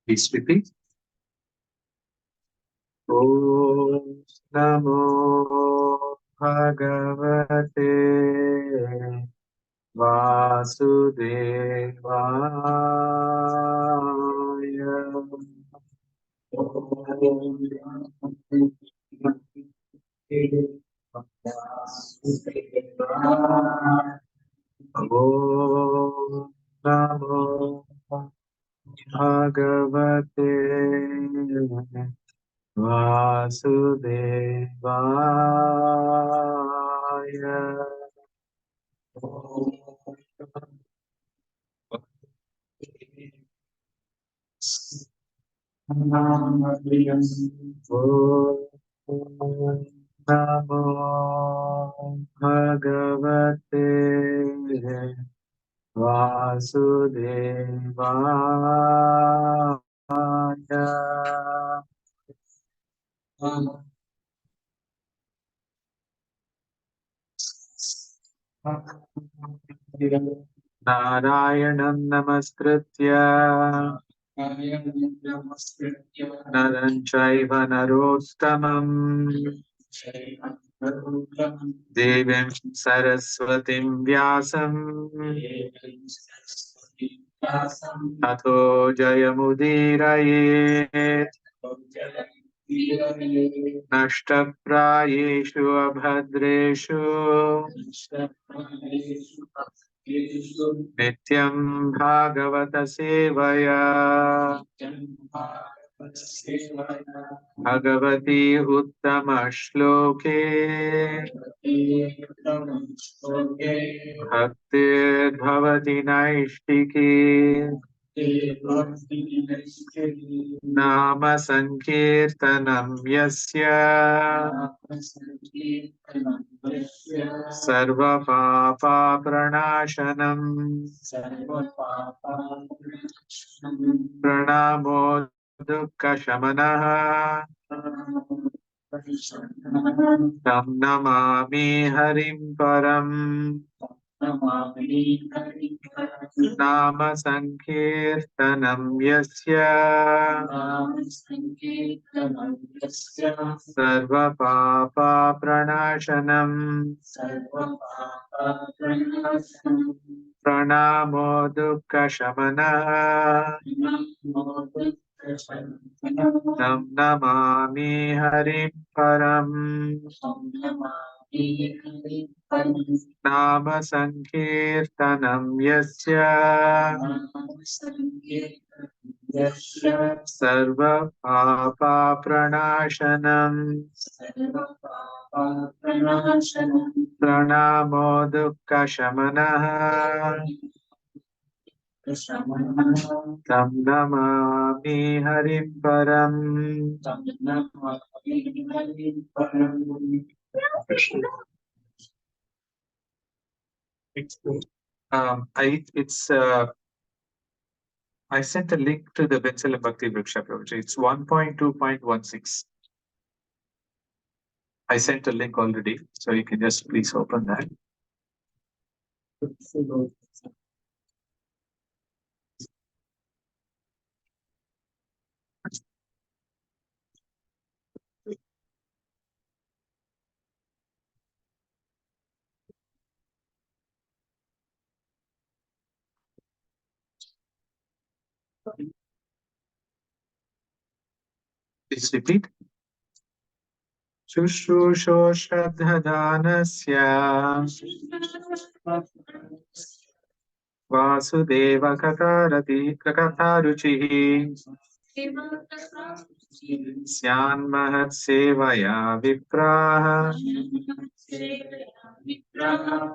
Please repeat. Om Namo Bhagavate Vasudevaya. Om Namo Bhagavate Vasudevaya. Om Namo Bhagavate Vasudevaya. Narayanam namaskritya naram chaiva narottamam devim saraswatim vyasam tato jayamudiraye nashtaprayeshu abhadreshu nityam bhagavata sevaya bhagavati uttama shloke bhaktir bhavati naishtiki nama sankirtanam yasya sarva papa pranashanam pranamo dukkha shamanah tam namami harim param nama sankirtanam yasya sarva papa pranashanam pranamo dukkha shamanah tam namami harim param nama sankirtanam yasya sarva papa pranashanam pranamo dukkha shamanah tam namami harim param. I sent a link to the Bensalem Bhakti Vriksha project. It's 1.2.16. I sent a link already, so you can just please open that. Please repeat. Shushusho Shraddhadanasya Vasudeva Katharuchihi Syan Mahat Sevaya Vipraha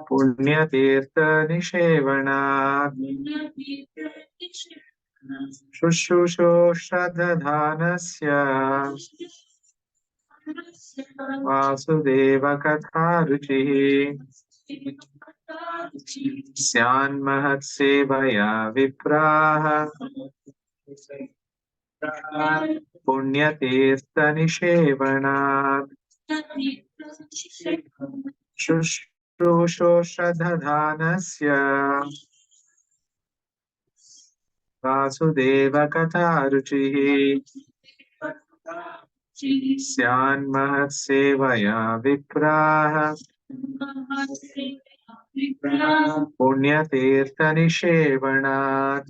Punyatirtha Nishevanat Shushusho Shraddhadanasya Vasudeva Katharuchihi Syan Mahat Sevaya Vipraha Punyatirtha Nishevanat Shushusho Shraddhadanasya Vasudeva Katha Ruchihi Syanmahatsevaya Vipraha Punyatirthanishevanat.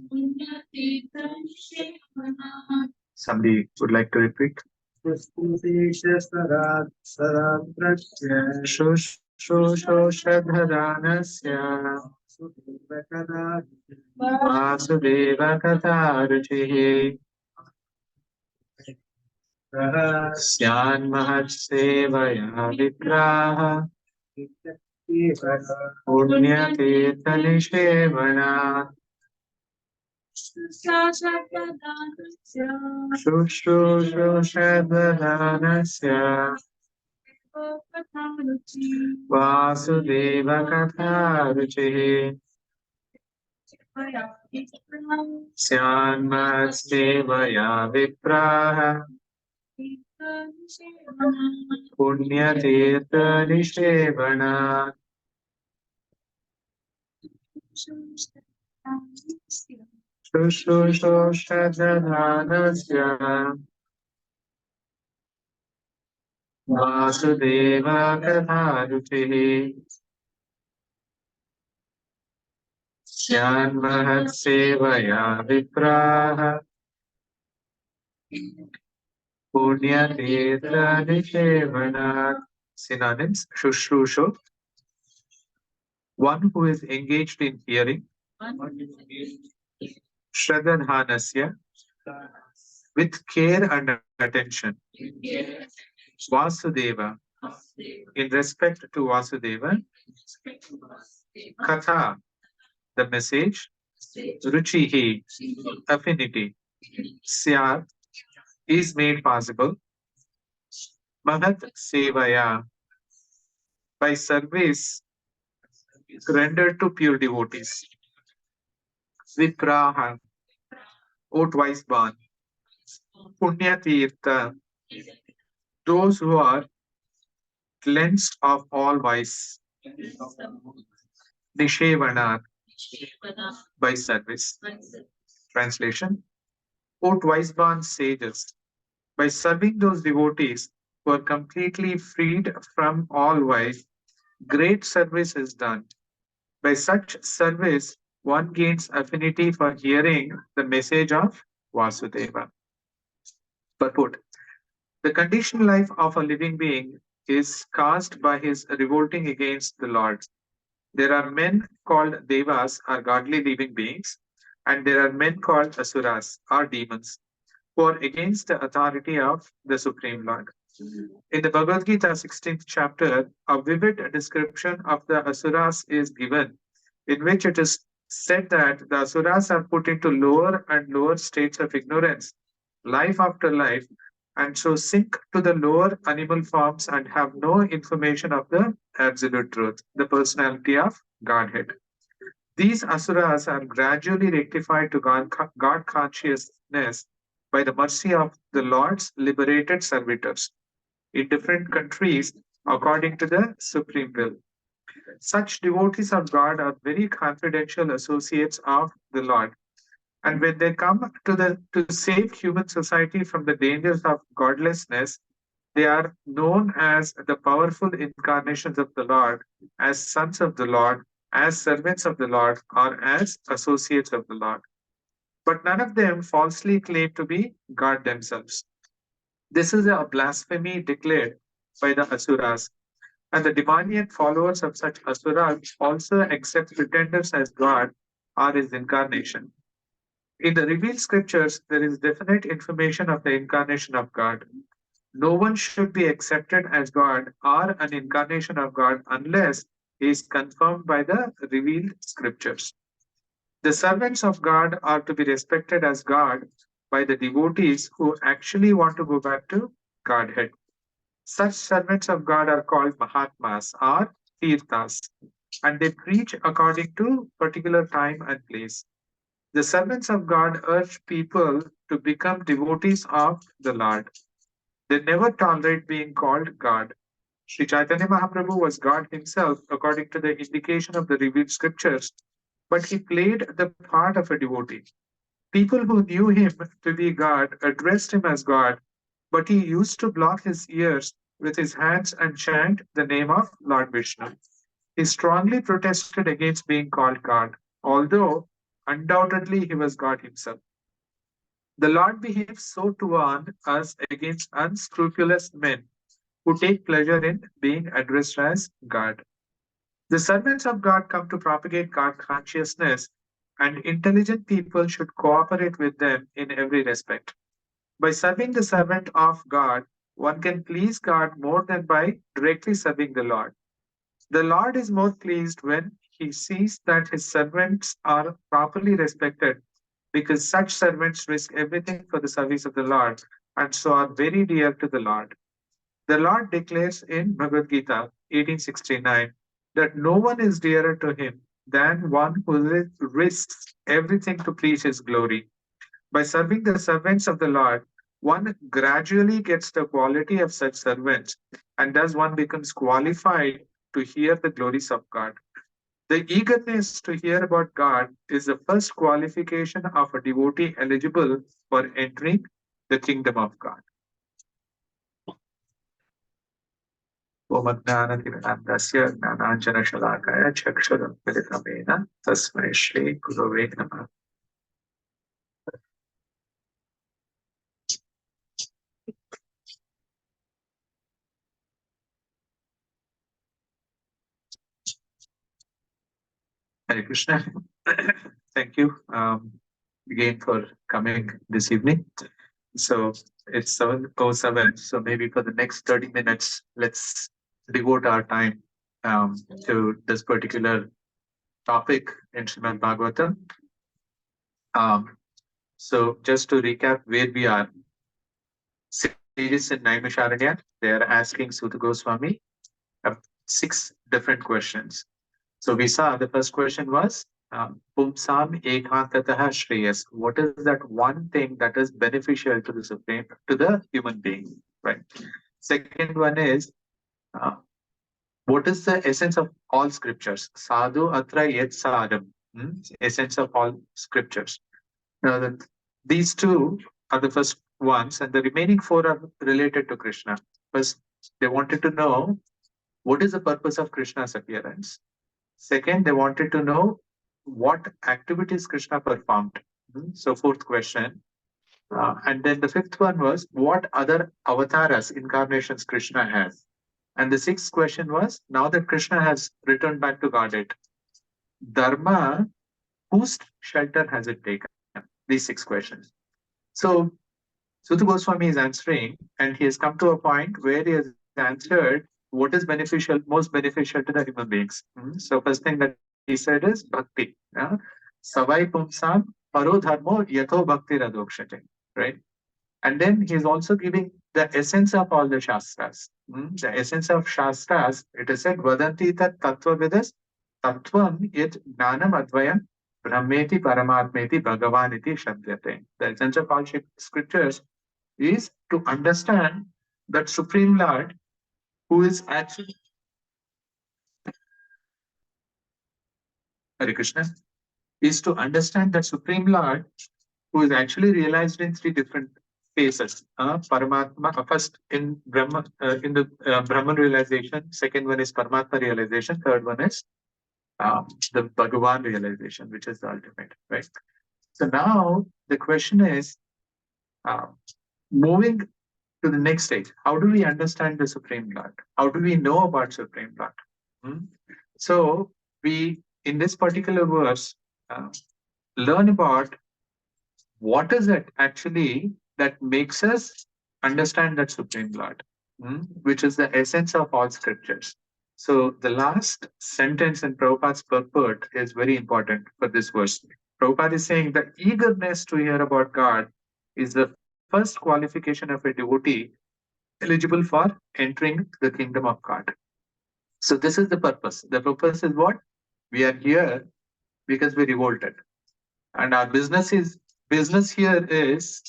Somebody would like to repeat? Shushoshadharanasya Vasudeva Katharuchihi Syanmahatsevaya Vipraha Punyatirthanishevanat. Shushoshadharanasya Vasudeva Katharuchihi Syanmahatsevaya Vipraha Punyatirthanishevanat. Shushoshadharanasya Vasudeva Katharuchihi Syanmahatsevaya Vipraha Punyatirthanishevanat. Synonyms: Shushrusho, one who is engaged in hearing. Shraddhanasya, with care and attention. Vasudeva, in respect to Vasudeva. Katha, the message. Ruchihi, affinity. Syat, is made possible. Mahat Sevaya, by service rendered to pure devotees. Vipraha, O twice born. Punyatirtha, those who are cleansed of all vice. Nishevanat, by service. Translation: O twice born sages, by serving those devotees who are completely freed from all vice, great service is done. By such service, one gains affinity for hearing the message of Vasudeva. Purport: the conditioned life of a living being is caused by his revolting against the Lord. There are men called devas, or godly living beings, and there are men called asuras, or demons, who are against the authority of the Supreme Lord. In the Bhagavad Gita 16th chapter, a vivid description of the asuras is given, in which it is said that the asuras are put into lower and lower states of ignorance, life after life, and so sink to the lower animal forms and have no information of the absolute truth, the personality of Godhead. These asuras are gradually rectified to God consciousness by the mercy of the Lord's liberated servitors in different countries according to the supreme will. Such devotees of God are very confidential associates of the Lord. And when they come to save human society from the dangers of godlessness, they are known as the powerful incarnations of the Lord, as sons of the Lord, as servants of the Lord, or as associates of the Lord. But none of them falsely claim to be God themselves. This is a blasphemy declared by the Asuras, and the demoniac followers of such Asuras also accept pretenders as God or his incarnation. In the revealed scriptures, there is definite information of the incarnation of God. No one should be accepted as God or an incarnation of God unless he is confirmed by the revealed scriptures. The servants of God are to be respected as God by the devotees who actually want to go back to Godhead. Such servants of God are called Mahatmas or Tirthas, and they preach according to particular time and place. The servants of God urge people to become devotees of the Lord. They never tolerate being called God. Sri Chaitanya Mahaprabhu was God himself according to the indication of the revealed scriptures, but he played the part of a devotee. People who knew him to be God addressed him as God, but he used to block his ears with his hands and chant the name of Lord Vishnu. He strongly protested against being called God, although undoubtedly he was God himself. The Lord behaves so to warn us against unscrupulous men who take pleasure in being addressed as God. The servants of God come to propagate God consciousness, and intelligent people should cooperate with them in every respect. By serving the servant of God, one can please God more than by directly serving the Lord. The Lord is more pleased when he sees that his servants are properly respected, because such servants risk everything for the service of the Lord and so are very dear to the Lord. The Lord declares in Bhagavad Gita 1869 that no one is dearer to him than one who risks everything to preach his glory. By serving the servants of the Lord, one gradually gets the quality of such servants, and thus one becomes qualified to hear the glories of God. The eagerness to hear about God is the first qualification of a devotee eligible for entering the kingdom of God. ओम ज्ञानतिमिरान्धस्य ज्ञानाञ्जनशलाकया चक्षुरुन्मिलितमेन तस्मै श्रीगुरवे नमः. Hare Krishna. Thank you again for coming this evening. So it's 7:07. So maybe for the next 30 minutes, let's devote our time to this particular topic in Srimad Bhagavatam. So just to recap where we are, sages in Naimisharanya, they are asking Sutta Goswami 6 different questions. So we saw the first question was Pumsam Ekantataha Shreyas. What is that one thing that is beneficial to the supreme, to the human being? Right. Second one is what is the essence of all scriptures? Sadhu Atra Yet Sadam. Essence of all scriptures. Now, these two are the first ones, and the remaining 4 are related to Krishna. First, they wanted to know what is the purpose of Krishna's appearance. Second, they wanted to know what activities Krishna performed. So, 4th question. And then the 5th one was what other avatars, incarnations Krishna has. And the 6th question was now that Krishna has returned back to Godhead, Dharma, whose shelter has it taken? These 6 questions. So, Sutta Goswami is answering, and he has come to a point where he has answered what is beneficial, most beneficial to the human beings. So, first thing that he said is bhakti. Savai pumsam paro dharmo yatho bhakti radokshate. Right? And then he is also giving the essence of all the Shastras. The essence of Shastras, it is said, Vadanti tat tattva vidas tattvam yet jnanam advayam brahmeti paramatmeti bhagavaniti shabdyate. The essence of all scriptures is to understand that Supreme Lord who is actually Hare Krishna, is to understand that Supreme Lord who is actually realized in 3 different phases. Paramatma, first in Brahma, in the Brahman realization. Second one is Paramatma realization. Third one is the Bhagavan realization, which is the ultimate. Right. So now the question is, moving to the next stage. How do we understand the Supreme Lord? How do we know about Supreme Lord? So we, in this particular verse, learn about what is it actually that makes us understand that Supreme Lord, which is the essence of all scriptures. So the last sentence in Prabhupada's purport is very important for this verse. Prabhupada is saying the eagerness to hear about God is the first qualification of a devotee eligible for entering the kingdom of God. So this is the purpose. The purpose is what? We are here because we revolted. And our business here is,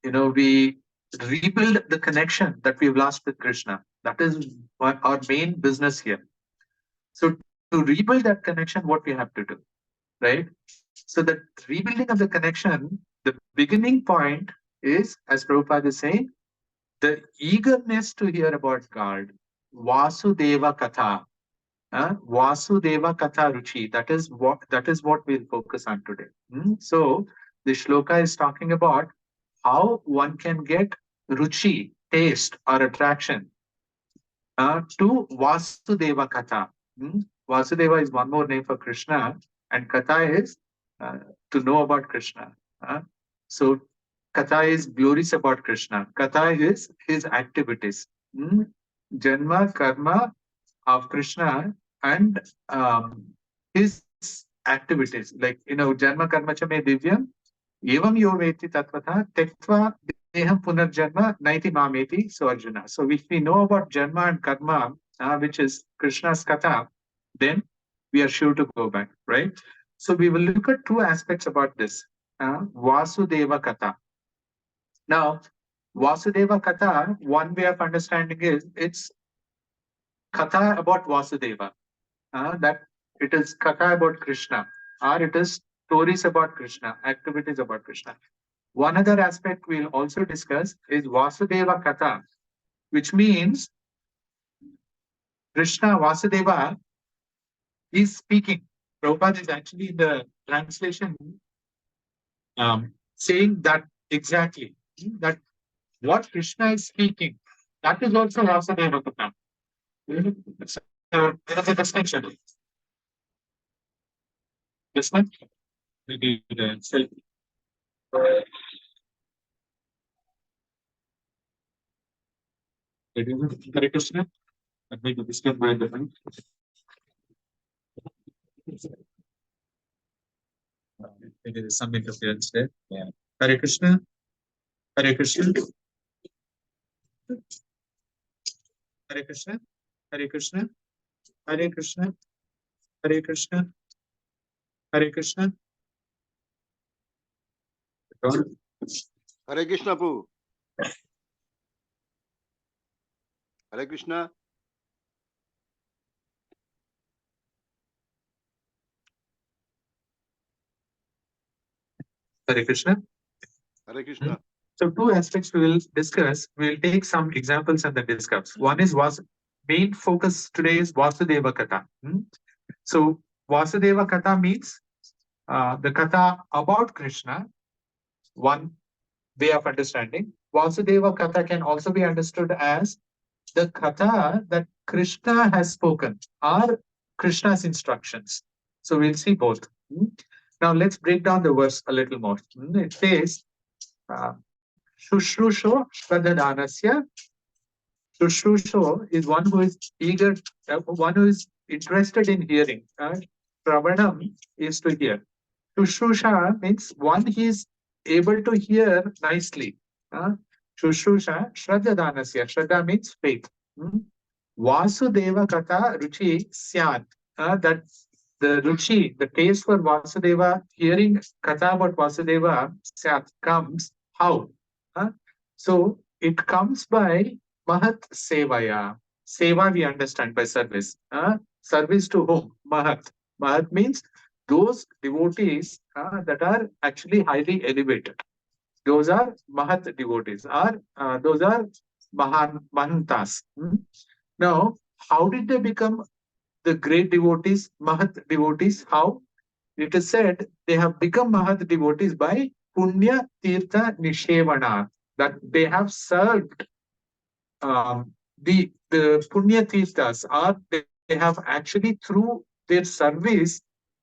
we rebuild the connection that we've lost with Krishna. That is our main business here. So to rebuild that connection, what we have to do, right? So the rebuilding of the connection, the beginning point is, as Prabhupada is saying, the eagerness to hear about God, Vasudeva Katha, Vasudeva Katha Ruchi. That is what we'll focus on today. So the shloka is talking about how one can get ruchi, taste, or attraction to Vasudeva Katha. Vasudeva is one more name for Krishna, and Katha is uh, to know about Krishna. So Katha is glories about Krishna. Katha is his activities. Janma, karma of Krishna and his activities. Like, Janma karma cha me divyam, evam yo veti tatvata, tektva deham punarjanma naiti mameti, so Arjuna. So if we know about Janma and karma, which is Krishna's katha, then we are sure to go back, right? So we will look at two aspects about this. Vasudeva katha. Now, Vasudeva katha, one way of understanding is it's katha about Vasudeva. That it is katha about Krishna, or it is stories about Krishna, activities about Krishna. One other aspect we'll also discuss is Vasudeva katha, which means Krishna Vasudeva is speaking. Prabhupada is actually in the translation saying that exactly, that what Krishna is speaking, that is also Vasudeva katha. So there is a distinction. This one, maybe the self. Hare Krishna. I'm going to discuss my different. There is some interference there. Yeah. Hare Krishna. Hare Krishna. Hare Krishna. Hare Krishna. Hare Krishna. Hare Krishna. Hare Krishna. Hare Krishna, Prabhu. Hare Krishna. Hare Krishna. Hare Krishna. So two aspects we will discuss. We will take some examples and then discuss. One is main focus today is Vasudeva Katha. So Vasudeva Katha means the Katha about Krishna. One way of understanding. Vasudeva Katha can also be understood as the Katha that Krishna has spoken, or Krishna's instructions. So we'll see both. Now let's break down the verse a little more. It says, Shushrusho Shraddhadanasya. Shushrusho is one who is eager, one who is interested in hearing. Shravanam is to hear. Shushrusha means one he is able to hear nicely. Shushrusha Shraddhadanasya. Shraddha means faith. Vasudeva Katha Ruchi Syat. That the Ruchi, the taste for Vasudeva, hearing Katha about Vasudeva Syat comes how? So it comes by Mahat Sevaya. Seva we understand by service. Service to whom? Mahat. Mahat means those devotees that are actually highly elevated. Those are Mahat devotees, or those are Mahantas. Now, how did they become the great devotees, Mahat devotees? How? It is said they have become Mahat devotees by Punya Tirtha Nishevana, that they have served the Punya Tirthas, or they have actually through their service,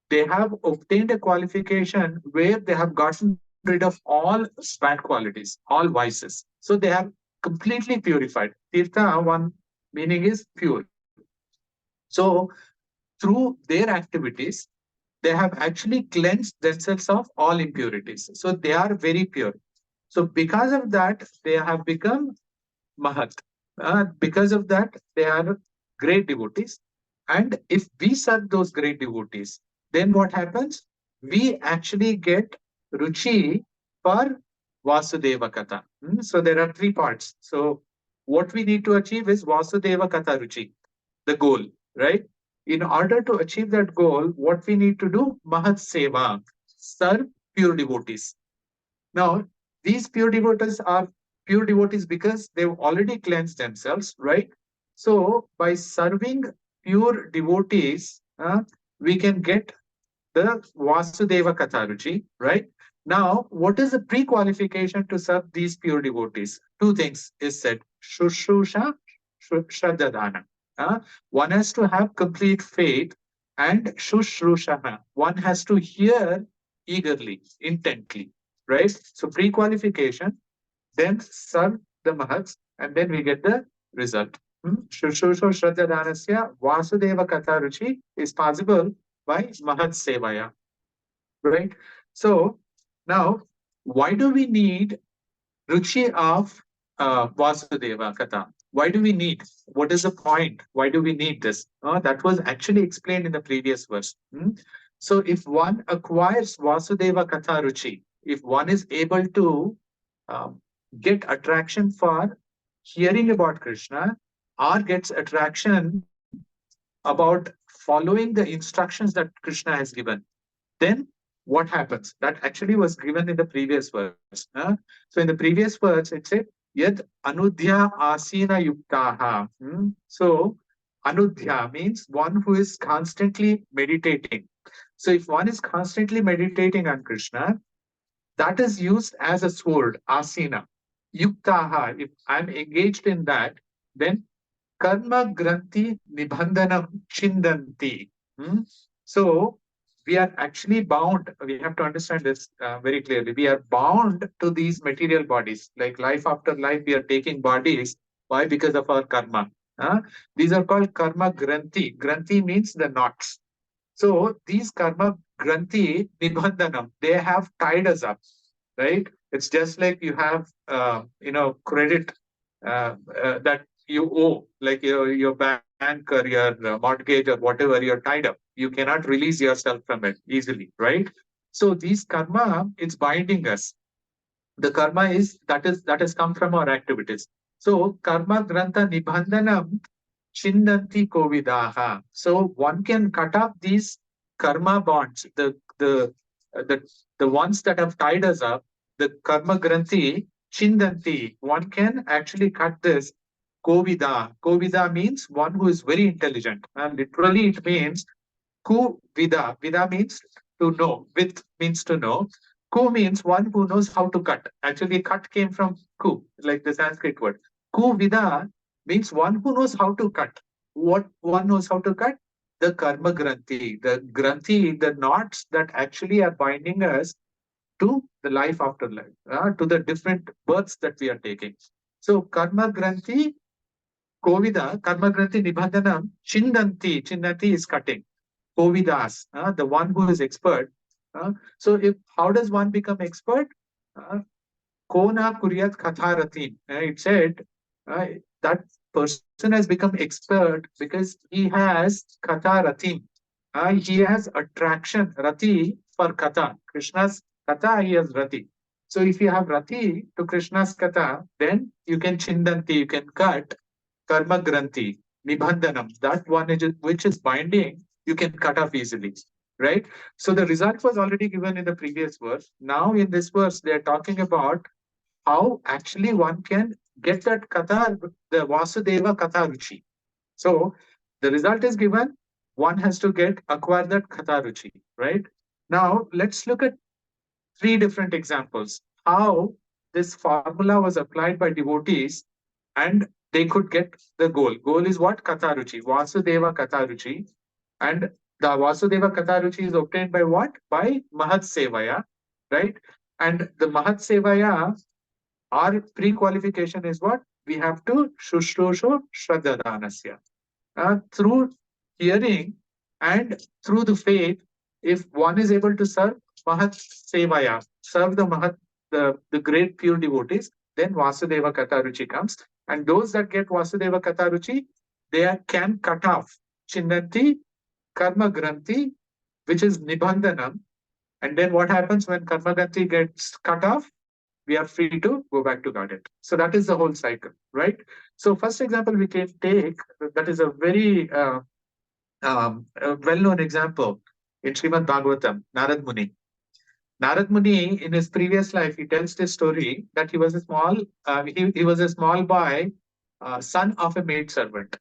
they have obtained a qualification where they have gotten rid of all bad qualities, all vices. So they are completely purified. Tirtha, one meaning is pure. So through their activities, they have actually cleansed themselves of all impurities. So they are very pure. So because of that, they have become Mahat. Because of that, they are great devotees. And if we serve those great devotees, then what happens? We actually get Ruchi for Vasudeva Katha. So there are three parts. So what we need to achieve is Vasudeva Katha Ruchi, the goal, right? In order to achieve that goal, what we need to do? Mahat Seva. serve pure devotees. Now, these pure devotees are pure devotees because they've already cleansed themselves, right? So, by serving pure devotees, we can get the Vasudeva Katharuchi, right? Now, what is the pre-qualification to serve these pure devotees? Two things is said: Shushusha, Shraddhadana. One has to have complete faith, and Shushrusha. One has to hear eagerly, intently, right? So pre-qualification, then serve the Mahats, and then we get the result. Shushusha Shraddhadanasya Vasudeva Katharuchi is possible by Mahat Sevaya, right? So now, why do we need Ruchi of Vasudeva Katha? Why do we need? What is the point? Why do we need this? That was actually explained in the previous verse. So if one acquires Vasudeva Katha Ruchi, if one is able to um, get attraction for hearing about Krishna, or gets attraction about following the instructions that Krishna has given, then what happens? That actually was given in the previous verse. So in the previous verse, it said, Yad Anudhya Asina Yuktaha. So Anudhya means one who is constantly meditating. So if one is constantly meditating on Krishna, that is used as a sword, asina. Yuktaha, if I'm engaged in that, then karma granti nibandhanam chindanti. Hmm? So we are actually bound. We have to understand this very clearly. We are bound to these material bodies. Like life after life, we are taking bodies. Why? Because of our karma. Huh? These are called karma granti. Granti means the knots. So these karma granti nibandhanam, they have tied us up, right? It's just like you have, credit that you owe, like your bank or your mortgage or whatever, you're tied up. You cannot release yourself from it easily, right? So these karma, it's binding us. The karma that has come from our activities. So karma grantha nibandhanam chindanti kovidaha. So one can cut off these karma bonds, the ones that have tied us up, the karma granthi chindanti. One can actually cut this kovida. Kovida means one who is very intelligent. And literally it means ku vida. Vida means to know. With means to know. Ku means one who knows how to cut. Actually, cut came from ku, like the Sanskrit word. Ku vida means one who knows how to cut. What one knows how to cut? The karma granthi, the knots that actually are binding us to the life after life, to the different births that we are taking. So karma granthi, kovida, karma granthi nibandhanam, chindanti is cutting. Kovidas, the one who is expert. So if how does one become expert? Uh, Kona Kuryat Katharatim. It said uh, that person has become expert because he has Katharatim. He has attraction, Rati for Katha. Krishna's Katha, he has Rati. So if you have Rati to Krishna's Katha, then you can Chindanti, you can cut Karma Granthi, Nibandhanam, that one which is binding, you can cut off easily, right? So the result was already given in the previous verse. Now in this verse, they are talking about how actually one can get that Katha, the Vasudeva Katha Ruchi. So the result is given, one has to acquire that Katha Ruchi, right? Now let's look at three different examples. How this formula was applied by devotees and they could get the goal. Goal is what? Katharuchi, Vasudeva Katharuchi. And the Vasudeva Katharuchi is obtained by what? By Mahat Sevaya, right? And the Mahat Sevaya, our pre-qualification is what? We have to Shushrusho Shraddhadanasya. Through hearing and through the faith, if one is able to serve Mahat Sevaya, serve the Mahat, the great pure devotees, then Vasudeva Katharuchi comes. And those that get Vasudeva Katharuchi, can cut off Chinnati, Karma Granthi, which is Nibandhanam. And then what happens when Karma Granthi gets cut off? We are free to go back to Godhead. So that is the whole cycle, right? So first example we can take, that is a very a well-known example in Srimad Bhagavatam, Narad Muni. Narad Muni, in his previous life, he tells this story that he was a small boy, son of a maid servant,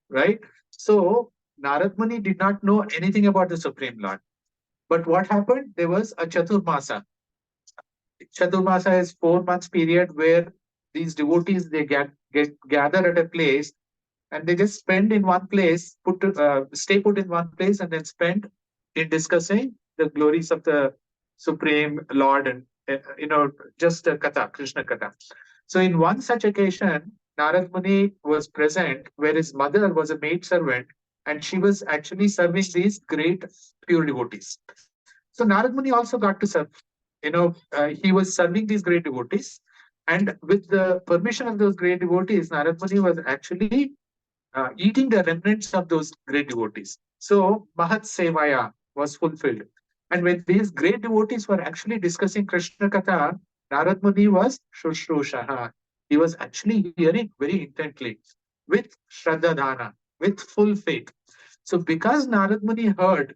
right? So Narad Muni did not know anything about the Supreme Lord. But what happened? There was a Chaturmasa. Chaturmasa is 4 months period where these devotees they get gather at a place and they just spend in one place, stay put in one place, and then spend in discussing the glories of the Supreme Lord and just Katha, Krishna Katha. So in one such occasion, Narad Muni was present, where his mother was a maid servant, and she was actually serving these great pure devotees. So Narad Muni also got to serve. He was serving these great devotees, and with the permission of those great devotees, Narad Muni was actually eating the remnants of those great devotees. So Mahat Sevaya was fulfilled. And when these great devotees were actually discussing Krishna Katha, Narad Muni was Shushrushaha. He was actually hearing very intently with Shraddha with full faith. So because Narad Muni heard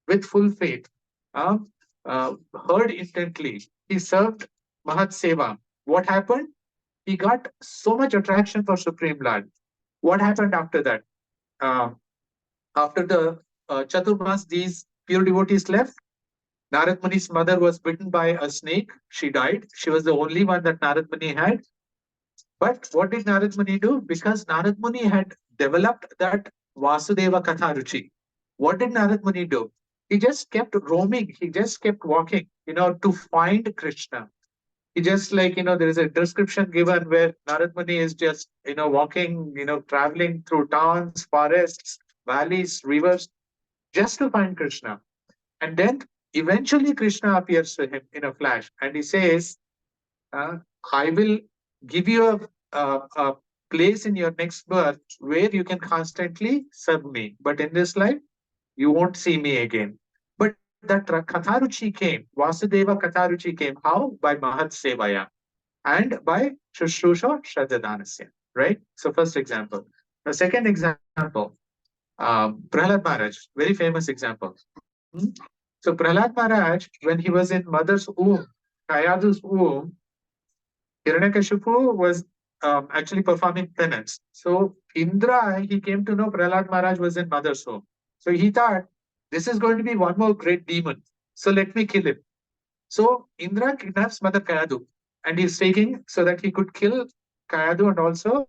with full faith, uh, heard intently, he served Mahat Seva. What happened? He got so much attraction for Supreme Lord. What happened after that? Uh, After the Chaturmas, these pure devotees left. Narad Muni's mother was bitten by a snake. She died. She was the only one that Narad Muni had. But what did Narad Muni do? Because Narad Muni had developed that Vasudeva Katha Ruchi. What did Narad Muni do? He just kept roaming. He just kept walking, to find Krishna. He just there is a description given where Narad Muni is just, walking, traveling through towns, forests, valleys, rivers, just to find Krishna. And then eventually Krishna appears to him in a flash and he says, uh, I will give you a place in your next birth where you can constantly serve me. But in this life, you won't see me again. But that Katharuchi came, Vasudeva Katharuchi came. How? By Mahat Sevaya and by Shushrusha Shraddhadanasya. Right? So, first example. The second example, Prahlad Maharaj, very famous example. Hmm? So, Prahlad Maharaj, when he was in mother's womb, Kayadu's womb, Hiranyakashipu was actually performing penance. So Indra, he came to know Prahlad Maharaj was in mother's home. So he thought, this is going to be one more great demon. So let me kill him. So Indra kidnaps Mother Kayadu and he's taking so that he could kill Kayadu and also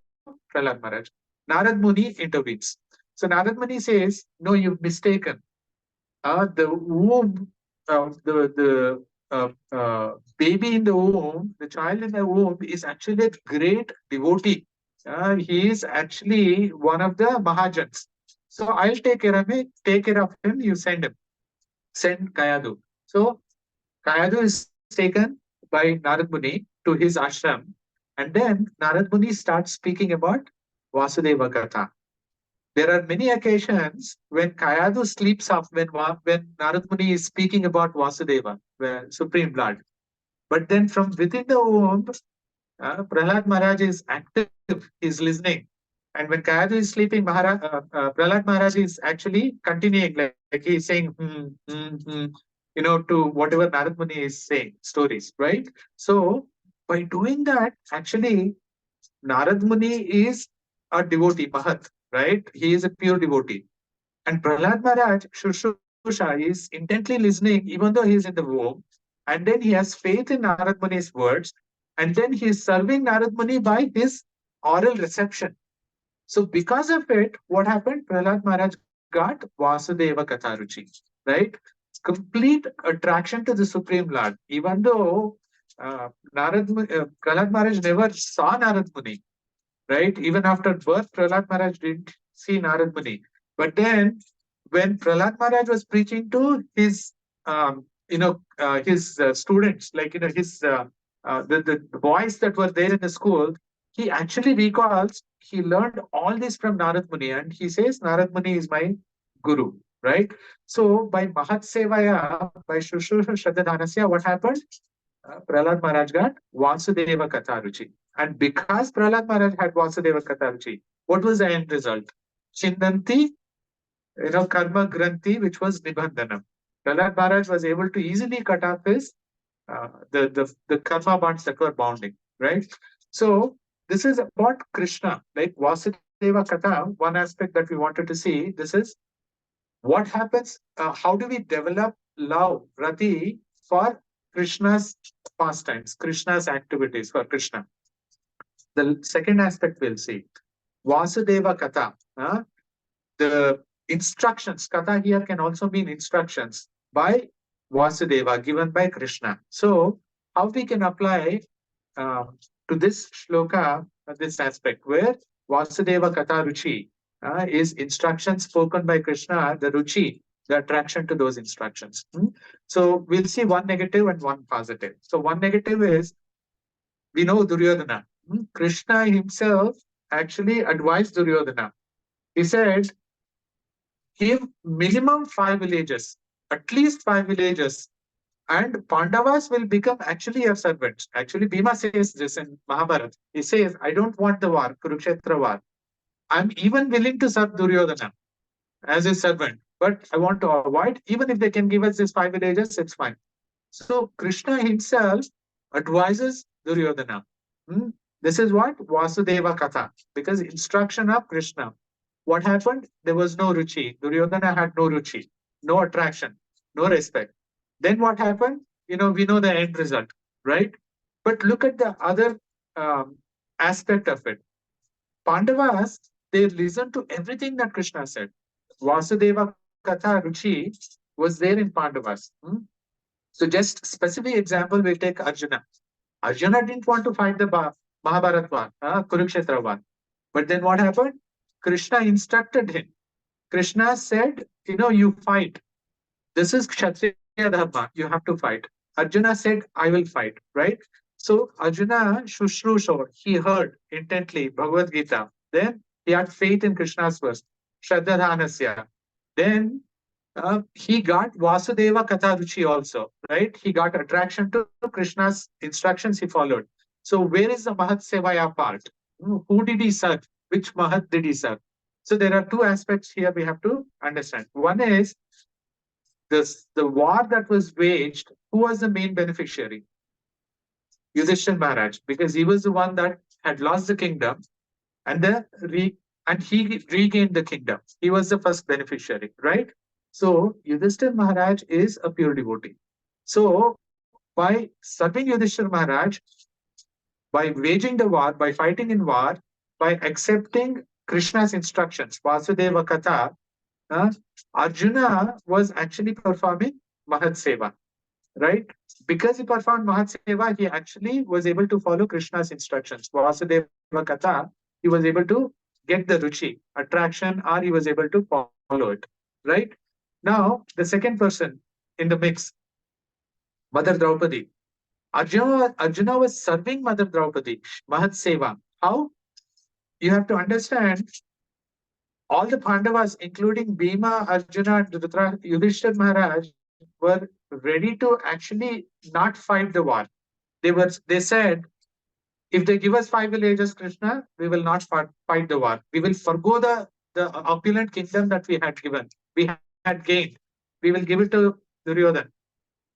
Prahlad Maharaj. Narad Muni intervenes. So Narad Muni says, no, you've mistaken. The womb, the baby in the womb, the child in the womb is actually a great devotee. He is actually one of the Mahajans. So I'll take care of him. You send Kayadu. So Kayadu is taken by Narad Muni to his ashram, and then Narad Muni starts speaking about Vasudeva Katha. There are many occasions when Kayadu sleeps off when Narad Muni is speaking about Vasudeva, the Supreme Lord. But then from within the womb, Prahlad Maharaj is active, he's listening. And when Kayadu is sleeping, Prahlad Maharaj is actually continuing, like he's saying, to whatever Narad Muni is saying, stories, right? So by doing that, actually, Narad Muni is a devotee, Mahat, right? He is a pure devotee. And Prahlad Maharaj, Shushusha, is intently listening, even though he is in the womb. And then he has faith in Narad Muni's words. And then he is serving Narad Muni by his oral reception. So because of it, what happened? Prahlad Maharaj got Vasudeva Katharuchi, right? Complete attraction to the Supreme Lord. Even though Prahlad Maharaj never saw Narad Muni, right? Even after birth, Prahlad Maharaj didn't see Narad Muni. But then, when Prahlad Maharaj was preaching to his students, like the boys that were there in the school, he actually recalls he learned all this from Narad Muni, and he says Narad Muni is my guru, right? So by Mahat Sevaya, by Shushusha Shraddhadanasya, what happened? Prahlad Maharaj got Vasudeva Katharuchi. And because Prahlad Maharaj had Vasudeva Katharuchi, what was the end result? Chindanti, Karma Granthi, which was Nibandhanam. Prahlad Maharaj was able to easily cut off his the karma bonds that were bounding, right? So this is about Krishna, like Vasudeva Katha. One aspect that we wanted to see, this is what happens, how do we develop love, Rati, for Krishna's pastimes, Krishna's activities for Krishna. The second aspect we'll see, Vasudeva Katha. The instructions, Katha here can also mean instructions by Vasudeva given by Krishna. So how we can apply to this shloka, this aspect where Vasudeva Katha Ruchi is instructions spoken by Krishna, the Ruchi, the attraction to those instructions. So we'll see one negative and one positive. So one negative is, we know Duryodhana. Krishna himself actually advised Duryodhana. He said, give minimum 5 villages, at least 5 villages, and Pandavas will become actually your servants. Actually, Bhima says this in Mahabharata. He says, I don't want the war, Kurukshetra war. I'm even willing to serve Duryodhana as a servant, but I want to avoid, even if they can give us these 5 villages, it's fine. So Krishna himself advises Duryodhana. This is what Vasudeva Katha, because instruction of Krishna. What happened? There was no ruchi. Duryodhana had no ruchi, no attraction, no respect. Then what happened? We know the end result, right? But look at the other um, aspect of it. Pandavas, they listened to everything that Krishna said. Vasudeva Katha Ruchi was there in Pandavas. So just specific example, we'll take Arjuna. Arjuna didn't want to fight the Mahabharata war, Kurukshetra war. But then what happened? Krishna instructed him. Krishna said, you fight. This is Kshatriya Dharma. You have to fight. Arjuna said, I will fight, right? So Arjuna Shushrusha, he heard intently Bhagavad Gita. Then he had faith in Krishna's verse, Shraddha. Then he got Vasudeva Katharuchi also, right? He got attraction to Krishna's instructions he followed. So where is the Mahat Sevaya part? Who did he serve? Which Mahat did he serve? So there are two aspects here we have to understand. One is the war that was waged, who was the main beneficiary? Yudhishthir Maharaj, because he was the one that had lost the kingdom and he regained the kingdom. He was the first beneficiary, right? So Yudhishthir Maharaj is a pure devotee. So by serving Yudhishthir Maharaj, by waging the war, by fighting in war, by accepting Krishna's instructions, Vasudeva Katha, Arjuna was actually performing Mahat Seva, right? Because he performed Mahat Seva, he actually was able to follow Krishna's instructions. Vasudeva Katha, he was able to get the ruchi, attraction, or he was able to follow it, right? Now, the second person in the mix, Mother Draupadi. Arjuna was serving Mother Draupadi, Mahat Seva. How? You have to understand, all the Pandavas, including Bhima, Arjuna, and Yudhishthir Maharaj, were ready to actually not fight the war. They said, if they give us 5 villages, Krishna, we will not fight the war. We will forgo the opulent kingdom that we had gained. We will give it to Duryodhana.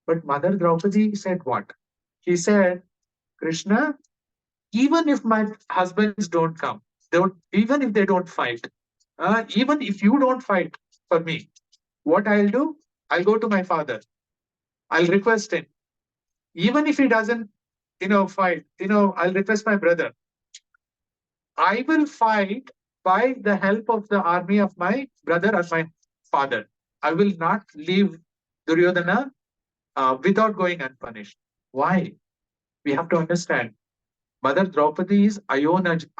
But Mother Draupadi said what? She said, Krishna, even if my husbands don't come, even if they don't fight, even if you don't fight for me, what I'll do, I'll go to my father. I'll request him. Even if he doesn't, fight, I'll request my brother. I will fight by the help of the army of my brother or my father. I will not leave Duryodhana without going unpunished. Why? We have to understand. Mother Draupadi is Ionije,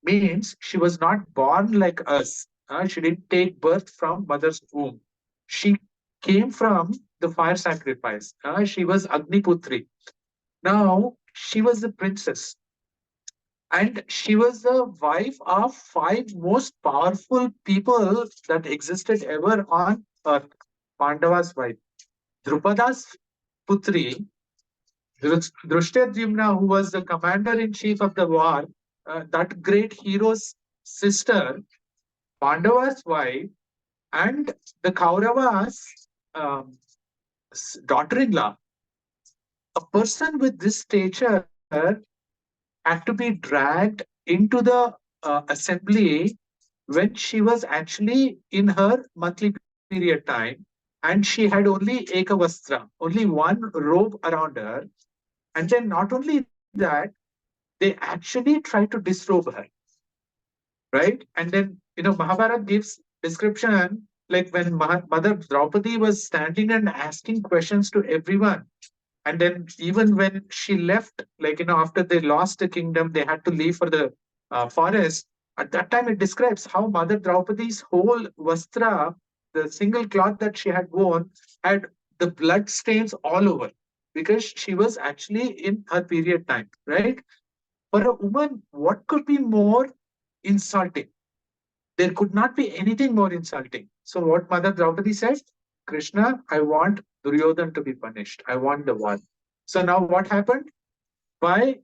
means she was not born like us. She didn't take birth from mother's womb. She came from the fire sacrifice. She was Agniputri. Now, she was the princess. And she was the wife of 5 most powerful people that existed ever on earth. Pandava's wife. Drupada's Putri, Drishtadyumna, who was the commander-in-chief of the war, that great hero's sister, Pandava's wife, And the Kauravas' daughter-in-law, a person with this stature had to be dragged into the assembly when she was actually in her monthly period time, and she had only ekavastra, only one robe around her. And then not only that, they actually tried to disrobe her, right? And then, Mahabharata gives description like when Mother Draupadi was standing and asking questions to everyone. And then even when she left, like, after they lost the kingdom, they had to leave for the forest. At that time, it describes how Mother Draupadi's whole vastra, the single cloth that she had worn, had the blood stains all over because she was actually in her period time, right? For a woman, what could be more insulting? There could not be anything more insulting. So, what Mother Draupadi said, Krishna, I want Duryodhan to be punished. I want the war. So, now what happened? By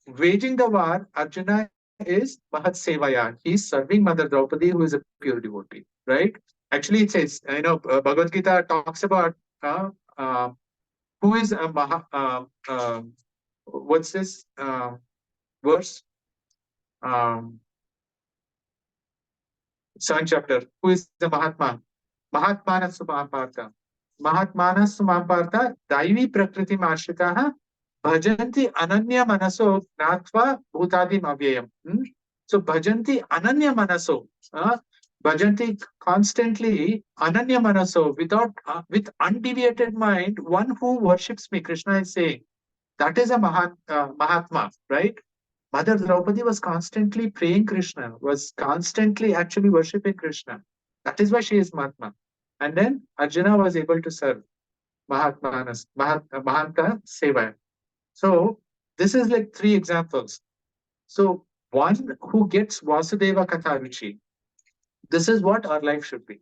waging the war, Arjuna is Mahat Sevaya. He's serving Mother Draupadi, who is a pure devotee, right? Actually, it says, Bhagavad Gita talks about uh, uh, who is a what's this verse? Um, Seventh chapter. Who is the Mahatma? Mahatmana Sumapartha. Mahatmana Sumapartha, Daivi Prakriti Mashitaha, Bhajanti Ananya Manaso, Gnatva Bhutadim Avyayam. So Bhajanti Ananya Manaso. Bhajanti constantly Ananya Manaso, with undeviated mind, one who worships me, Krishna is saying. That is a Mahatma, right? Mother Draupadi was constantly praying Krishna, was constantly actually worshipping Krishna. That is why she is Mahatma. And then Arjuna was able to serve Mahanta Seva. So this is like three examples. So one who gets Vasudeva Katharuchi, this is what our life should be.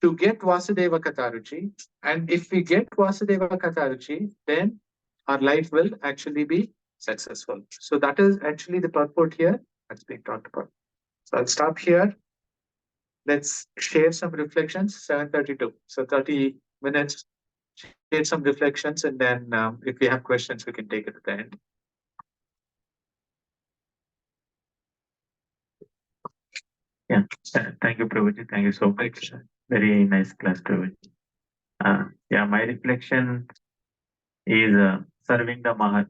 To get Vasudeva Katharuchi, and if we get Vasudeva Katharuchi, then our life will actually be successful. So that is actually the purport here that's being talked about. So I'll stop here. Let's share some reflections. 7:32. So 30 minutes. Share some reflections, and then if we have questions, we can take it at the end. Yeah. Thank you, Prabhuji. Thank you so much. Very nice class, Prabhuji. Yeah, my reflection is serving the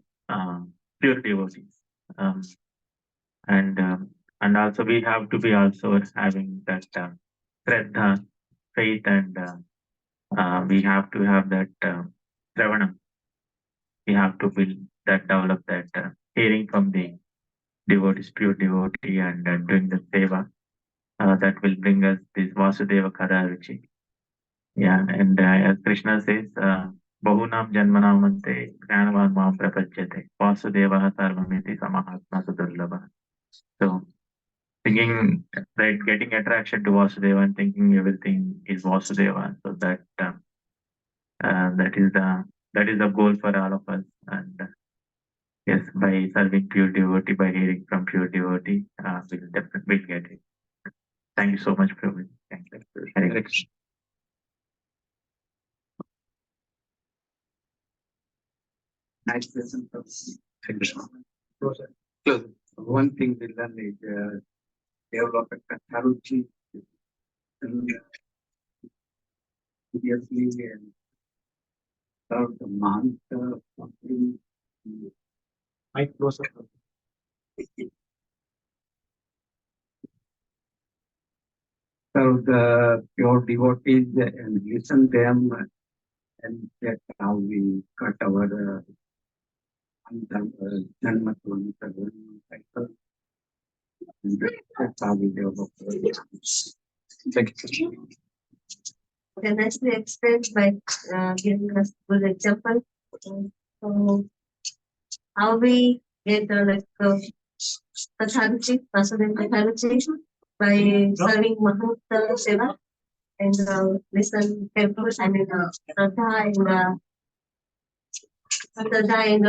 pure devotees. Um, and also we have to be also having that Shraddha, faith, and we have to have that Shravanam. We have to build that, develop that hearing from the devotees, pure devotee, and doing the seva. That will bring us this Vasudeva Kadaruchi. Yeah, and as Krishna says, Bahunam Janmanamante Jnanavan Mam Prapachate Vasudeva Sarvamiti Samahatma Sudurlabha. So thinking, right, getting attraction to Vasudeva and thinking everything is Vasudeva. So that is the goal for all of us. And yes, by serving pure devotee, by hearing from pure devotee, we'll definitely get it. Thank you so much, Prabhu. Thank you. Hare Krishna. Nice lesson. Thank you, Krishna. Close. One thing we learn is develop a Katharuchi seriously and serve the Mahanta suffering. I close up. Serve the pure devotees and listen them, and that's how we cut our Janma cycle. And that's how we develop. Thank you. Okay, nicely explained by giving us good example. So how we get Katharuchi, Vasudeva Katharuchi by serving Mahanta Seva and listen careful. I mean, Shraddha and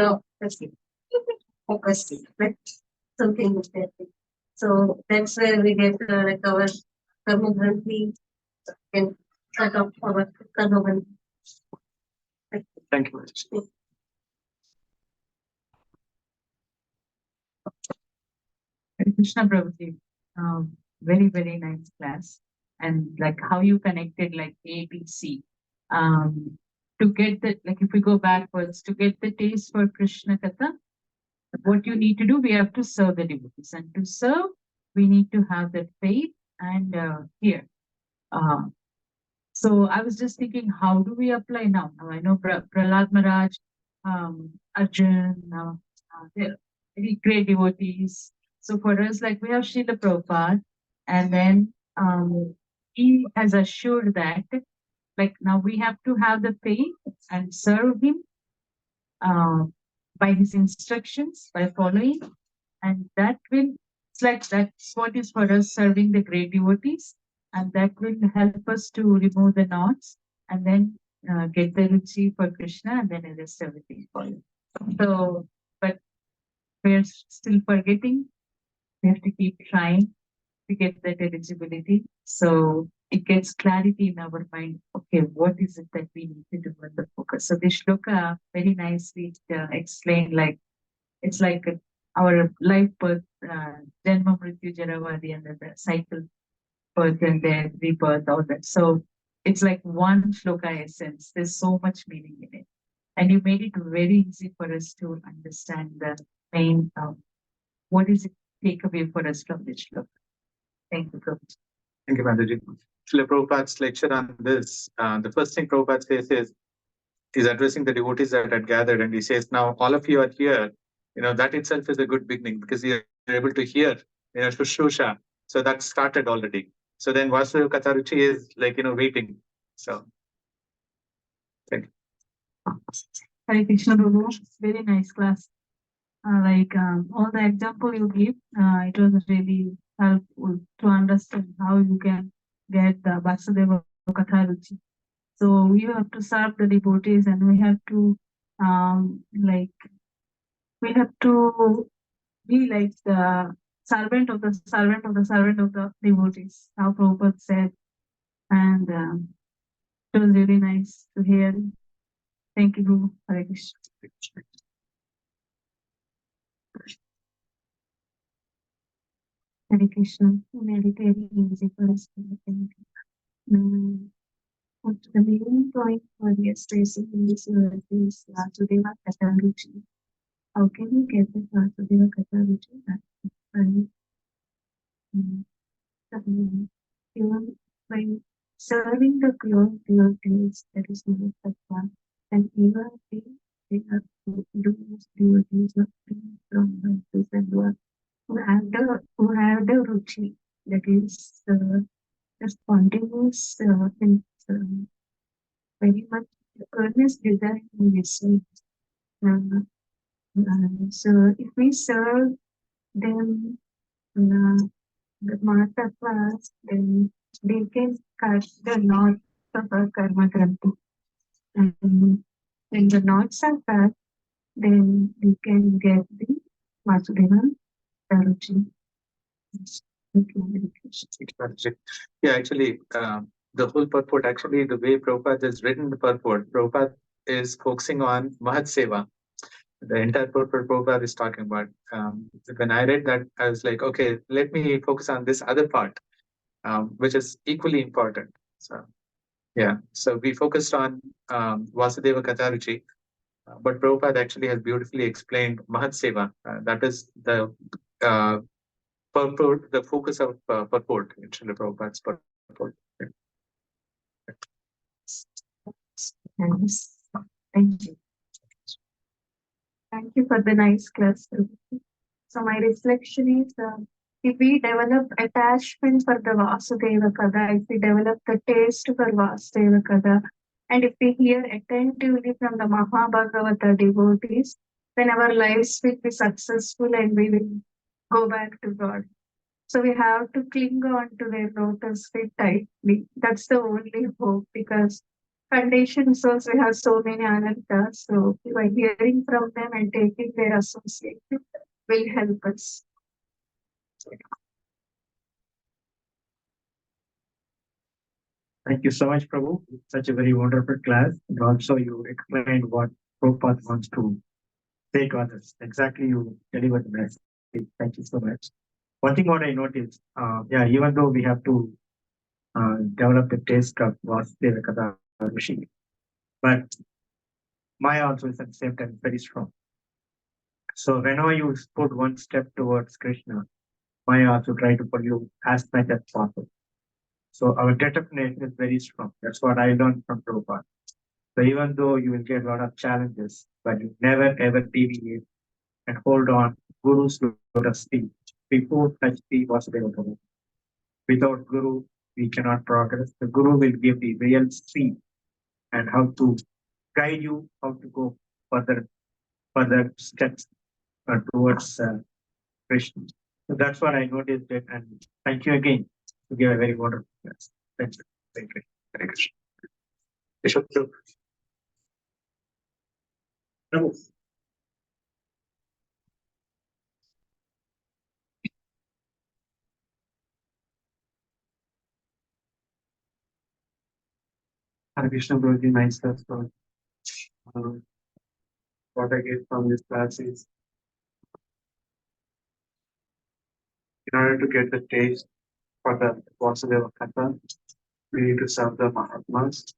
focus, right? Something like that. So that's where we get our Karma Granthi can start off our Karmavan. Thank you, Mataji. Hare Krishna Prabhuji, very, very nice class. And like how you connected like A, B, C. To get the, like if we go backwards, to get the taste for Krishna Katha, what you need to do, we have to serve the devotees. And to serve, we need to have that faith and fear. So I was just thinking, how do we apply now? Now I know Prahlad Maharaj, Arjun, they're very great devotees. So for us, like we have Srila Prabhupada, and then he has assured that, like now we have to have the faith and serve him uh, by his instructions, by following, and that will, it's like that's what is for us serving the great devotees, and that will help us to remove the knots and then get the ruchi for Krishna, and then the rest everything follow. So, but we're still forgetting. We have to keep trying to get that eligibility. So it gets clarity in our mind. Okay, what is it that we need to do with the focus? So this shloka very nicely explained, like it's like our life birth, Janma Mrityu Jaravadi, and the cycle, birth and death, rebirth, all that. So it's like one shloka essence. There's so much meaning in it. And you made it very easy for us to understand the main, what is it takeaway for us from this shloka. Thank you, Prabhuji. Thank you, Mataji. Srila Prabhupada's lecture on this, the first thing Prabhupada says is, he's addressing the devotees that had gathered, and he says, now all of you are here. That itself is a good beginning because you're able to hear, Shushusha. So that started already. So then Vasudeva Katharuchi is like, waiting. So, thank you. Hare Krishna Prabhu, very nice class. All the example you give, it was really helpful to understand how you can get the Vasudeva Katharuchi. So we have to serve the devotees, and we have to we have to be like the servant of the servant of the servant of the devotees, how Prabhupada said. And it was really nice to hear. Thank you, Guru. Hare Krishna. Hare Krishna. Very, very easy for us to think. The main point for yesterday's in this verse is Vasudeva Katharuchi. How can you get the Vasudeva Katharuchi? Even by serving the pure devotees, that is not sattva, and even if they are those devotees of from vices and work who have the ruchi, that is the spontaneous and very much earnest desire in listening. So if we serve them the Mata class, then they can cut the knot of our karma granthi. And when the knots are cut, then we can get the Vasudeva Daruchi. Yeah, actually, the whole purport, actually, the way Prabhupada has written the purport, Prabhupada is focusing on Mahat Seva. The entire purport Prabhupada is talking about. When I read that, I was like, okay, let me focus on this other part, which is equally important. So, yeah, so we focused on Vasudeva Katharuchi, but Prabhupada actually has beautifully explained Mahat Seva. That is the purport, the focus of purport in Srila Prabhupada's purport. Thanks. Thank you. Thank you for the nice class. So my reflection is, if we develop attachment for the Vasudeva Kada, if we develop the taste for Vasudeva Kada, and if we hear attentively from the Mahabhagavata devotees, then our lives will be successful and we will go back to God. So we have to cling on to their lotus feet tightly. That's the only hope, because conditioned souls, we have so many anantas. So by hearing from them and taking their association will help us. Thank you so much, Prabhu. Such a very wonderful class. And also you explained what Prabhupada wants to say to others. Exactly, you delivered the message. Thank you so much. One thing what I noticed, even though we have to develop the taste of Vasudeva Kada Rishi, but Maya also is at the same time very strong. So whenever you put one step towards Krishna, Maya also try to pull you as much as possible. So our determination is very strong. That's what I learned from Prabhupada. So even though you will get a lot of challenges, but you never ever deviate and hold on Guru's lotus feet before touch the Vasudeva Bhagavan. Without Guru, we cannot progress. The Guru will give the real street and how to guide you, how to go further steps towards Krishna. So that's what I noticed it, and thank you again to give a very wonderful class. Thank you. Thank you. Hare Krishna. Bishop, Prabhu. Hare Krishna, Prabhuji, nice class. What I get from this class is, in order to get the taste for the Vasudeva Katha, we need to serve the Mahatmas.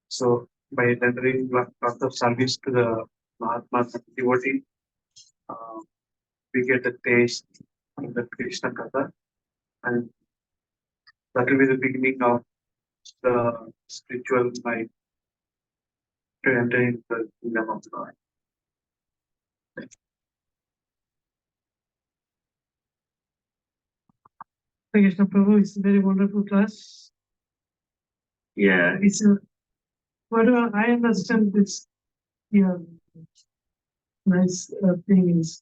So by rendering lots of service to the Mahatmas and devotee, we get the taste of the Krishna Katha, and that will be the beginning of the spiritual life to enter into the kingdom of God. Thank you, Prabhu. It's a very wonderful class. Yeah, it's a, whatever I understand this, nice thing is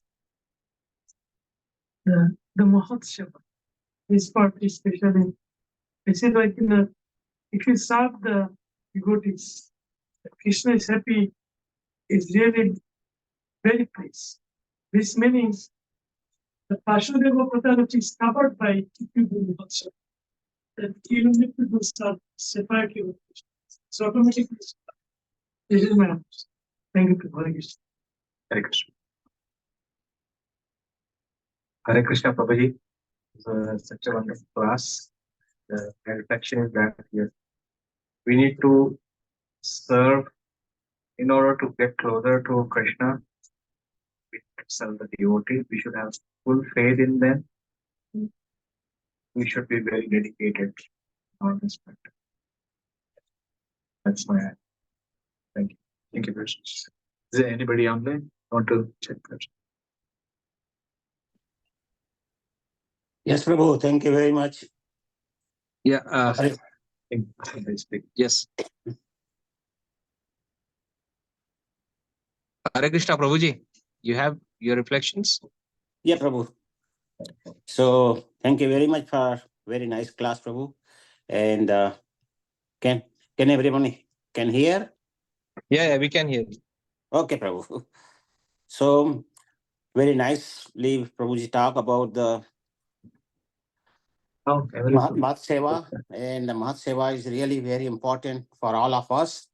the Mahotsava. This part especially, I said like if you serve the devotees, Krishna is happy, is really very pleased. This means the Vasudeva Pradhan is covered by Mahotsava. That you don't need to do stuff separately with Krishna. So automatically, this is my answer. Thank you, Prabhu. Hare Krishna. Hare Krishna, Prabhuji. Such a wonderful class. The reflection is that yes, we need to serve in order to get closer to Krishna. We serve the devotees. We should have full faith in them. We should be very dedicated on this matter. That's my answer. Thank you. Thank you, Krishna. Is there anybody online want to check that? Yes, Prabhu, thank you very much. Yeah, Speak. yes. Hare Krishna, Prabhuji, you have your reflections? Yeah, Prabhu. So thank you very much for very nice class, Prabhu. And can everyone can hear? Yeah, we can hear. Okay, Prabhu. So very nicely, Prabhuji talk about the Mahat Seva, and the Mahat Seva is really very important for all of us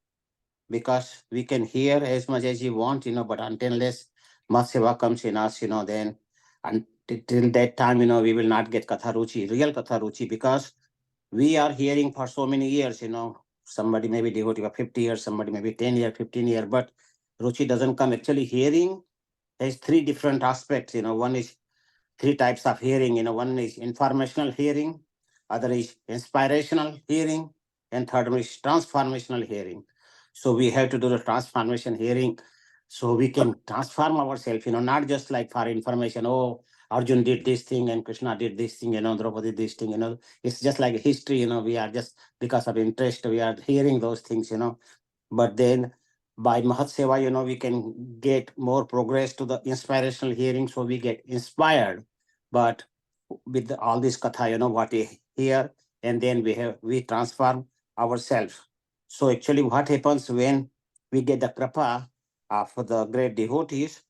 because we can hear as much as you want, but unless Mahat Seva comes in us, then until that time, we will not get Katha Ruchi, real Katha Ruchi, because we are hearing for so many years, somebody may be devotee for 50 years, somebody may be 10 years, 15 years, but Ruchi doesn't come. Actually, hearing has three different aspects. One is three types of hearing. One is informational hearing, other is inspirational hearing, and third one is transformational hearing. So we have to do the transformation hearing so we can transform ourselves, not just like for information. Oh, Arjun did this thing and Krishna did this thing, Draupadi did this thing, it's just like history, we are just because of interest, we are hearing those things, but then by Mahat Seva, we can get more progress to the inspirational hearing, so we get inspired. But with all this katha, what we hear, and then we transform ourselves. So actually, what happens when we get the kripa of the great devotees?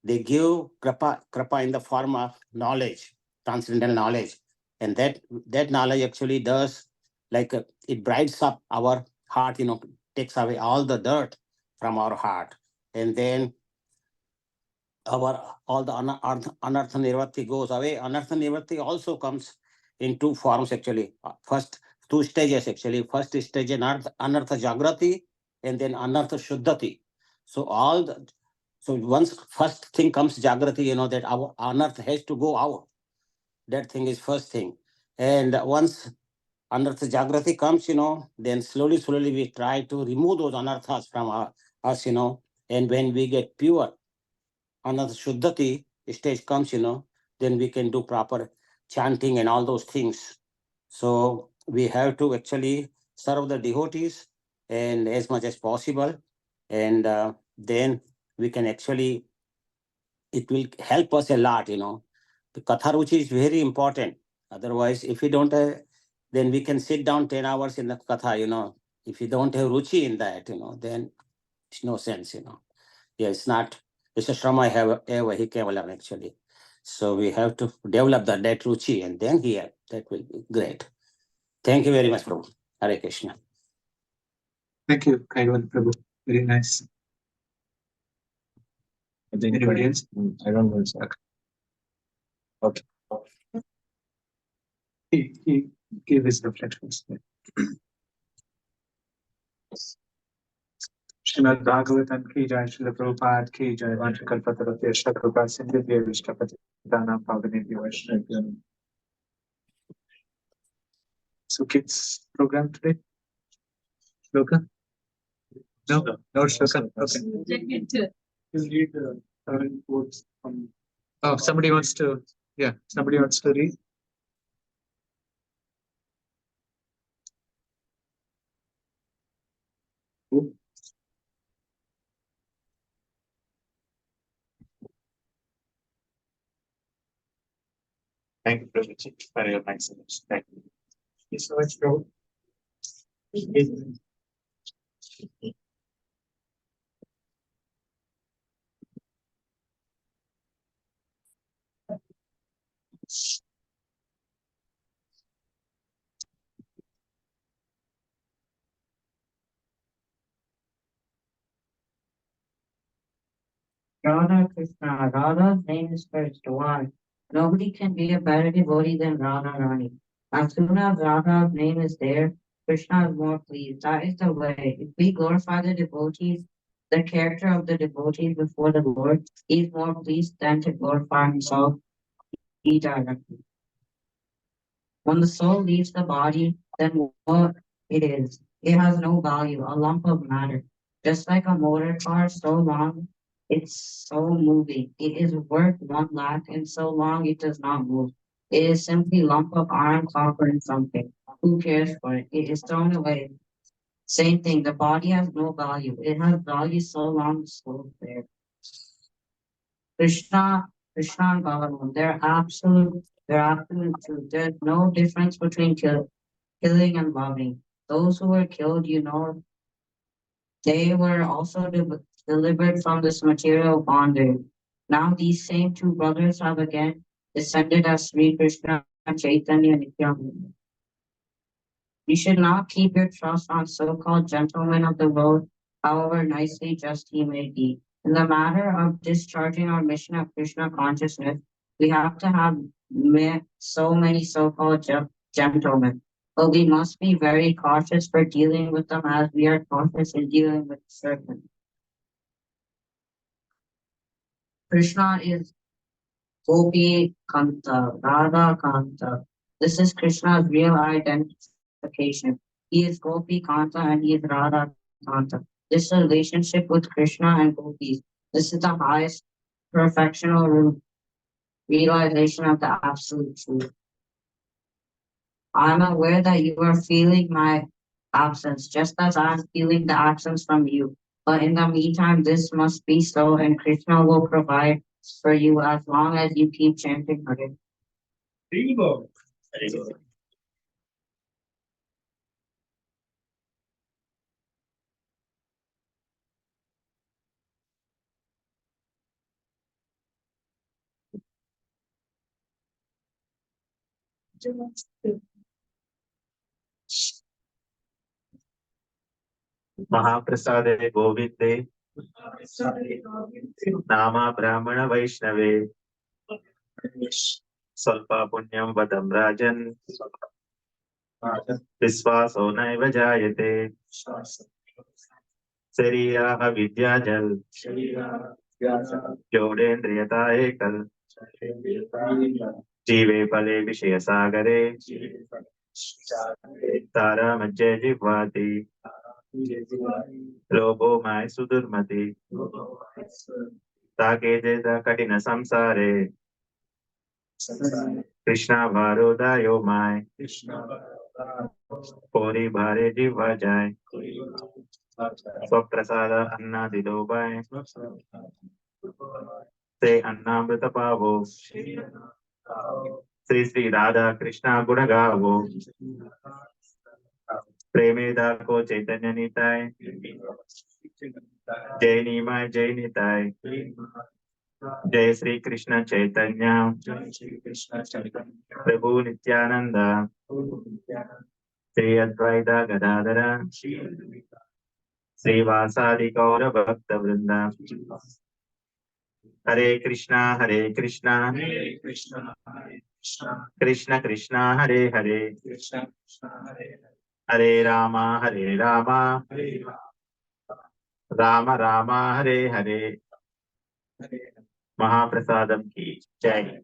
They give kripa in the form of knowledge, transcendental knowledge. And that knowledge actually does, like, it brightens up our heart, takes away all the dirt from our heart. And then our all the anartha nirvati goes away. Anartha nirvati also comes in two forms actually. First, two stages actually. First stage is anartha jagrati, and then anartha shuddhati. So once first thing comes jagrati, that our anartha has to go out. That thing is first thing. And once anartha jagrati comes, then slowly we try to remove those anarthas from us, and when we get pure, another Shuddhati stage comes, then we can do proper chanting and all those things. So we have to actually serve the devotees and as much as possible. And then we can actually, it will help us a lot, The Katha Ruchi is very important. Otherwise, if we don't have, then we can sit down 10 hours in the Katha, If you don't have Ruchi in that, then it's no sense, Yeah, it's not, it's a Shrama eva hi kevalam actually. So we have to develop that Ruchi and then here, that will be great. Thank you very much, Prabhu. Hare Krishna. Thank you, Kaivan Prabhu. Very nice. Anybody else? I don't know, sir. Okay. He gave his reflections. Srimad Bhagavatam ki jai, Srila Prabhupada ki jai, Vanchakalpatarati Ashtakrupa Sindhya Vishtapati Dhanam Pavanebhyo Vaishnavyo. So kids program today? Shloka? No, no Shloka. Okay. We'll read the 7 quotes from. Oh, somebody wants to read? Who? Thank you, Prabhuji, for your kindness. Thank you. Thank you so much, Prabhu. Radha Krishna. Radha's name is first. Why? Nobody can be a better devotee than Radha Rani. As soon as Radha's name is there, Krishna is more pleased. That is the way. If we glorify the devotees, the character of the devotees before the Lord, he is more pleased than to glorify himself directly. When the soul leaves the body, then what it is? It has no value, a lump of matter. Just like a motor car, so long it's so moving. It is worth 1 lakh, and so long it does not move. It is simply lump of iron, copper, and something. Who cares for it? It is thrown away. Same thing. The body has no value. It has value so long the soul is there. Krishna and Balaram, they're absolute truth. There's no difference between killing and loving. Those who were killed, they were also delivered from this material bondage. Now these same two brothers have again descended as Sri Krishna and Chaitanya Nityananda. You should not keep your trust on so-called gentlemen of the road, however nicely just he may be. In the matter of discharging our mission of Krishna consciousness, we have to have so many so-called gentlemen. But we must be very cautious for dealing with them as we are cautious in dealing with serpents. Krishna is Gopi Kanta, Radha Kanta. This is Krishna's real identification. He is Gopi Kanta and he is Radha Kanta. This relationship with Krishna and Gopis, this is the highest perfectional realization of the absolute truth. I'm aware that you are feeling my absence, just as I'm feeling the absence from you. But in the meantime, this must be so, and Krishna will provide for you as long as you keep chanting Hare. Bingo. महाप्रसादे गोविंदे नामा ब्राह्मण वैष्णवे स्वल्पा पुण्यं वदं राजन् विश्वासो नैव जायते शरीरा विद्याजल जोड़ेन्द्रियता एकल जीवे फले विषय सागरे तारा मज्जे जिह्वाति लोभो माय सुदुर्मति ताके जेदा कठिन संसारे कृष्णा भारोदायो माय पोरी भारे जिह्वा जाय स्वप्रसाद अन्नादि लोभाय ते अन्नामृत पावो श्री श्री राधा कृष्णा गुण गावो प्रेमेदा को चैतन्य निताय जय नीमाय जय निताय जय श्री कृष्ण चैतन्य प्रभु नित्यानंद श्री अद्वैता गदाधर श्रीवासादि गौर भक्त वृंदा हरे कृष्णा कृष्ण कृष्णा हरे हरे हरे रामा राम रामा हरे हरे महाप्रसादम की जय।